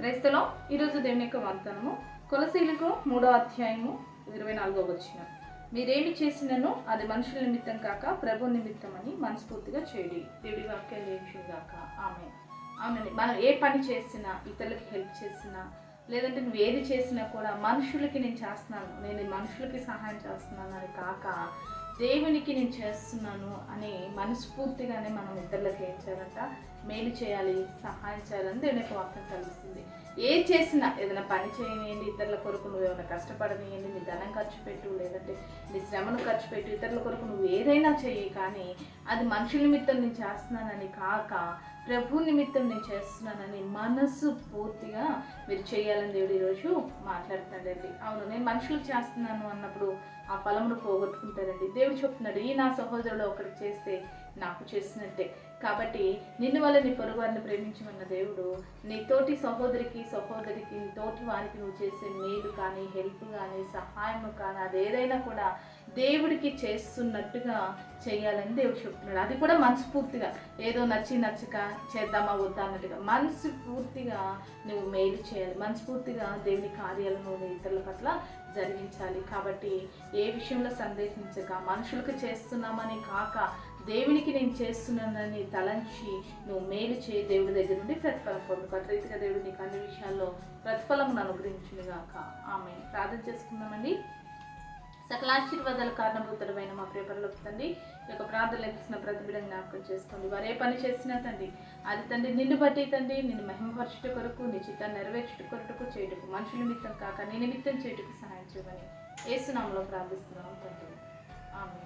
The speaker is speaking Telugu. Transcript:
క్రైస్తలో ఈరోజు దేవుని యొక్క వాగ్దానము కొలసీలకు 3వ అధ్యాయము 24వ వచనం. మీరేమి చేసినను అది మనుషుల నిమిత్తం కాక ప్రభు నిమిత్తం అని మనస్ఫూర్తిగా చేయండి. దేవుడి వాక్యాలు ఏమిగాక. అవునండి, మనం ఏ పని చేసినా, ఇతరులకి హెల్ప్ చేసినా, లేదంటే నువ్వు ఏది చేసినా కూడా మనుషులకి నేను చేస్తున్నాను, నేను మనుషులకి సహాయం చేస్తున్నాను అని కాక దేవునికి నేను చేస్తున్నాను అని మనస్ఫూర్తిగానే మనం ఇతరులకు ఏం చేయాలంట, మేలు చేయాలి, సహాయం చేయాలని దేవుని యొక్క వాక్యం కలుస్తుంది. ఏం చేసినా, ఏదైనా పని చేయనియండి, ఇతరుల కొరకు నువ్వు ఏమైనా కష్టపడనియండి, నీ ధనం ఖర్చు పెట్టు, లేదంటే నీ శ్రమను ఖర్చు పెట్టు, ఇతరుల కొరకు నువ్వు ఏదైనా చెయ్యి, కానీ అది మనుషుల నిమిత్తం నేను చేస్తున్నానని కాక ప్రభు నిమిత్తం నేను చేస్తున్నానని మనసు పూర్తిగా మీరు చేయాలని దేవుడు ఈరోజు మాట్లాడుతున్నాడండి. అవును, నేను మనుషులకు చేస్తున్నాను అన్నప్పుడు ఆ ఫలమును పోగొట్టుకుంటారండి. దేవుడు చెప్తున్నాడు, ఈ నా సహోదరుడు ఒకరికి చేస్తే నాకు చేసినట్టే. కాబట్టి నిన్ను వల్ల నీ పొరుగు వారిని ప్రేమించమన్న దేవుడు నీ తోటి సహోదరికి, నీ తోటి వారికి నువ్వు చేసే మేలు కానీ, హెల్ప్ కానీ, సహాయం కానీ, అదేదైనా కూడా దేవుడికి చేస్తున్నట్టుగా చేయాలని దేవుడు చెప్తున్నాడు. అది కూడా మనస్ఫూర్తిగా, ఏదో నచ్చక చేద్దామా వద్దా అన్నట్టుగా మనస్ఫూర్తిగా నువ్వు మేలు చేయాలి. మనస్ఫూర్తిగా దేవుని కార్యాలను నువ్వు ఇతరుల పట్ల జరిగించాలి. కాబట్టి ఏ విషయంలో సందేహించక, మనుషులకు చేస్తున్నామని కాక దేవునికి నేను చేస్తున్నానని తలంచి నువ్వు మేలు చేయి, దేవుడి దగ్గర నుండి ప్రతిఫలం పొందుకో. రీతిగా దేవుడు నీకు అన్ని విషయాల్లో ప్రతిఫలమును అనుగ్రహించునుగాక. ఆమె ప్రార్థన చేసుకుందామండి. సకల ఆశీర్వాదాల కారణభూతుడమైన మా ప్రియ పరలోక తండ్రి, ఈ యొక్క ప్రార్థనలు ఇస్తున్న ప్రతి బిడ్డను జ్ఞాపకం చేసుకోండి. వారు ఏ పని చేసినా తండ్రి, అది తండ్రి నిన్ను బట్టి తండ్రి, నిన్ను మహిమపరచుట కొరకు, నీ చిత్తాన్ని నెరవేర్చుట కొరకు చేయుటకు, మనుషుల నిమిత్తం కాక నీ నిమిత్తం చేయుటకు సహాయం చేయమని యేసు నామములో ప్రార్థిస్తున్నాము తండ్రి. ఆమె.